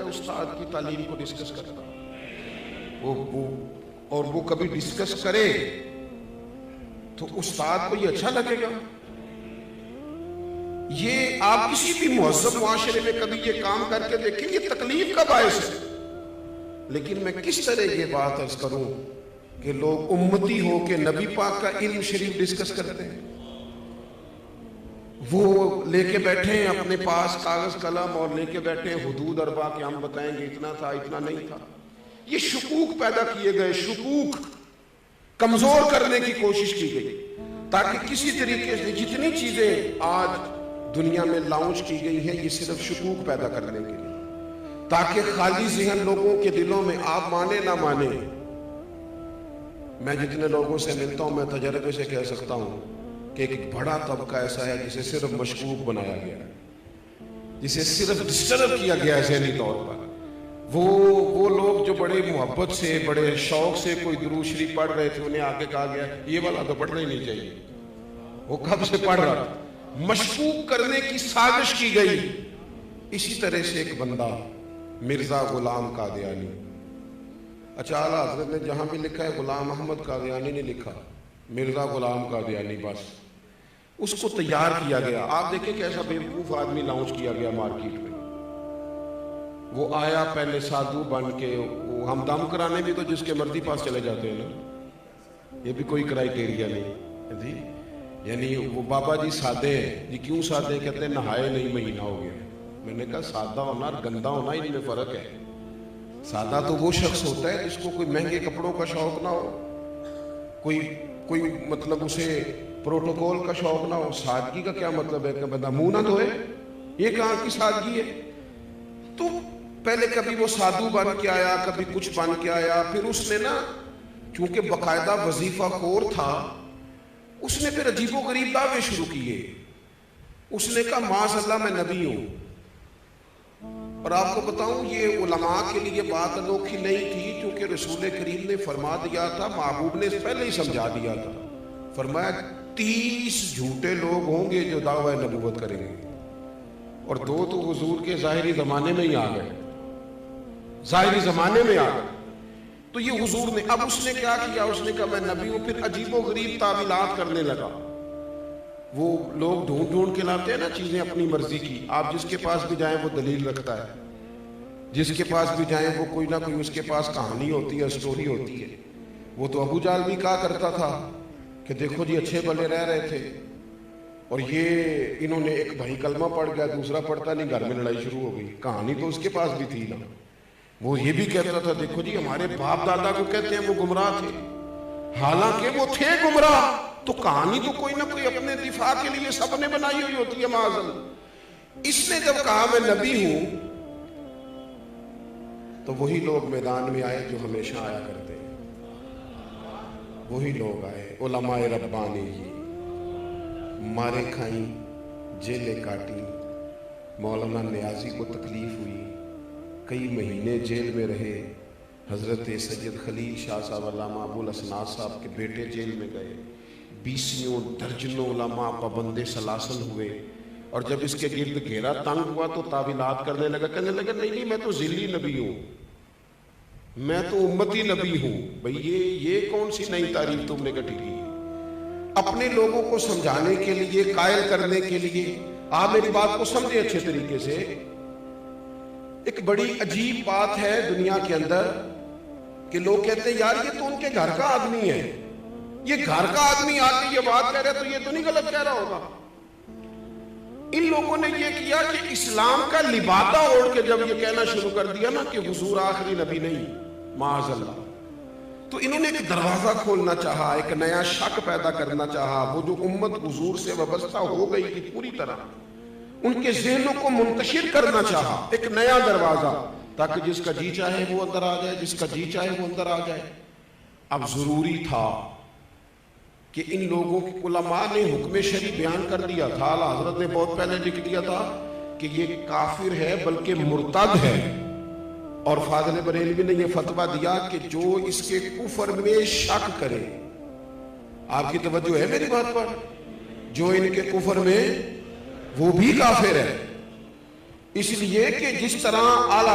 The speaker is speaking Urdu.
استاد کی تعلیم کو ڈسکس کرتا، وہ کبھی ڈسکس کرے تو استاد کو یہ اچھا لگے گا؟ یہ آپ کسی بھی مہذب معاشرے میں کبھی یہ کام کر کے دیکھیں، یہ تکلیف کا باعث ہے۔ لیکن میں کس طرح یہ بات عرض کروں کہ لوگ امتی ہو کے نبی پاک کا علم شریف ڈسکس کرتے ہیں، وہ لے کے بیٹھے ہیں اپنے پاس کاغذ قلم اور لے کے بیٹھے ہیں حدود اربع کہ ہم بتائیں گے اتنا تھا اتنا نہیں تھا۔ یہ شکوک پیدا کیے گئے، شکوک کمزور کرنے کی کوشش کی گئی تاکہ کسی طریقے سے جتنی چیزیں آج دنیا میں لانچ کی گئی ہیں یہ صرف شکوک پیدا کرنے کے لیے، تاکہ خالی ذہن لوگوں کے دلوں میں آپ مانے نہ مانے۔ میں جتنے لوگوں سے ملتا ہوں میں تجربے سے کہہ سکتا ہوں کہ ایک بڑا طبقہ ایسا ہے جسے صرف مشکوک بنایا گیا ہے، جسے صرف ڈسٹرب کیا گیا ہے ذہنی طور پر۔ وہ لوگ جو بڑے محبت سے بڑے شوق سے کوئی درود شریف پڑھ رہے تھے، انہیں آگے کہا گیا یہ والا تو پڑھنا ہی نہیں چاہیے، وہ کب سے پڑھ رہا تھا، مشکوک کرنے کی سازش کی گئی۔ اسی طرح سے ایک بندہ مرزا غلام قادیانی، اچھا اعلیٰ حضرت نے جہاں بھی لکھا ہے غلام احمد قادیانی نہیں لکھا، مرزا غلام قادیانی بس، اس کو تیار کیا گیا۔ آپ دیکھیں کیسا بیوقوف آدمی لانچ کیا گیا مارکیٹ میں۔ وہ آیا پہلے سادھو بن کے، ہم دم کرانے بھی تو جس کے مرضی پاس چلے جاتے ہیں نا، یہ بھی کوئی کرائیٹیریا نہیں جی، یعنی وہ بابا جی سادے ہیں جی، کیوں سادے؟ کہتے ہیں نہائے نہیں مہینہ ہو گیا۔ میں نے کہا سادہ ہونا اور گندا ہونا ان میں فرق ہے۔ سادہ تو وہ شخص ہوتا ہے جس کو کوئی مہنگے کپڑوں کا شوق نہ ہو، کوئی مطلب اسے پروٹوکول کا شوق نہ ہو۔ سادگی کا کیا مطلب ہے کہ بندہ منہ نہ دھوئے؟ یہ کہاں کی سادگی ہے؟ تو پہلے کبھی وہ سادھو بن کے آیا، کبھی کچھ بن کے آیا، پھر اس نے نا چونکہ باقاعدہ وظیفہ خور تھا، اس نے پھر عجیب و غریب دعوے شروع کیے۔ اس نے کہا معاذ اللہ میں نبی ہوں، اور آپ کو بتاؤں یہ علماء کے لیے بات انوکھی نہیں تھی، کیونکہ رسول کریم نے فرما دیا تھا، محبوب نے پہلے ہی سمجھا دیا تھا، فرمایا 30 جھوٹے لوگ ہوں گے جو دعوی نبوت کریں گے، اور 2 تو حضور کے ظاہری زمانے میں ہی آ گئے، ظاہری زمانے میں آ گئے۔ تو یہ حضور نے، اب اس نے کیا کیا؟ اس نے کہا میں نبی ہوں، پھر عجیب و غریب تعویلات کرنے لگا۔ وہ لوگ ڈھونڈ کے لاتے ہیں نا چیزیں اپنی مرضی کی، آپ جس کے پاس بھی جائیں وہ دلیل رکھتا ہے، جس کے پاس بھی جائیں وہ کوئی نہ کوئی اس کے پاس کہانی ہوتی ہے، سٹوری ہوتی ہے۔ وہ تو ابو جہل بھی کہا کرتا تھا کہ دیکھو جی اچھے بھلے رہ رہے تھے، اور یہ انہوں نے ایک بھائی کلمہ پڑھ گیا، دوسرا پڑھتا نہیں، گھر میں لڑائی شروع ہو گئی۔ کہانی تو اس کے پاس بھی تھی نا۔ وہ یہ بھی کہتا تھا دیکھو جی ہمارے باپ دادا کو کہتے ہیں وہ گمراہ تھے، حالانکہ وہ تھے گمراہ۔ تو کہانی تو کوئی نہ کوئی اپنے دفاع کے لیے سب نے بنائی ہوئی ہوتی ہے معاذ اللہ۔ اس نے جب کہا میں نبی ہوں تو وہی لوگ میدان میں آئے جو ہمیشہ آیا کرتے ہیں، وہی لوگ آئے، علماء ربانی جی، مارے کھائیں، جیلیں کاٹیں۔ مولانا نیازی کو تکلیف ہوئی، کئی مہینے جیل میں رہے۔ حضرت سید خلیل شاہ صاحب علامہ ابو الاسناد صاحب کے بیٹے جیل میں گئے، 20 درجنوں علماء پابند سلاسل ہوئے، اور جب اس کے گرد گھیرا تنگ ہوا تو تعویلات کرنے لگا، کہنے لگا نہیں میں تو ذلی نبی ہوں، میں تو امتی نبی ہوں۔ بھئی یہ کون سی نئی تعریف تم نے گٹھی کی؟ اپنے لوگوں کو سمجھانے کے لیے، قائل کرنے کے لیے۔ آپ میری بات کو سمجھیں اچھے طریقے سے۔ ایک بڑی عجیب بات ہے دنیا کے اندر کہ لوگ کہتے ہیں یار یہ تو ان کے گھر کا آدمی ہے، یہ گھر کا آدمی آ کے یہ بات کہہ رہا ہے تو یہ تو نہیں غلط کہہ رہا ہوگا۔ ان لوگوں نے یہ کیا کہ اسلام کا لبادہ اوڑھ کے جب یہ کہنا شروع کر دیا نا کہ حضور آخری نبی نہیں، معاذ اللہ، تو انہوں نے ایک دروازہ کھولنا چاہا، ایک نیا شک پیدا کرنا چاہا۔ وہ جو امت حضور سے وابستہ ہو گئی تھی پوری طرح، ان کے ذہنوں کو منتشر کرنا چاہا، ایک نیا دروازہ، تاکہ جس کا جی چاہے وہ اندر آ جائے، جس کا جی چاہے وہ اندر آ جائے۔ اب ضروری تھا کہ ان لوگوں کے علماء نے حکم شرعی بیان کر دیا تھا، اعلیٰ حضرت نے بہت پہلے لکھ دیا تھا کہ یہ کافر ہے بلکہ مرتد ہے، اور فاضل بریلوی نے یہ فتویٰ دیا کہ جو اس کے کفر میں شک کرے، آپ کی توجہ ہے میری بات پر، جو ان کے کفر میں وہ بھی کافر ہے، اس لیے کہ جس طرح اعلیٰ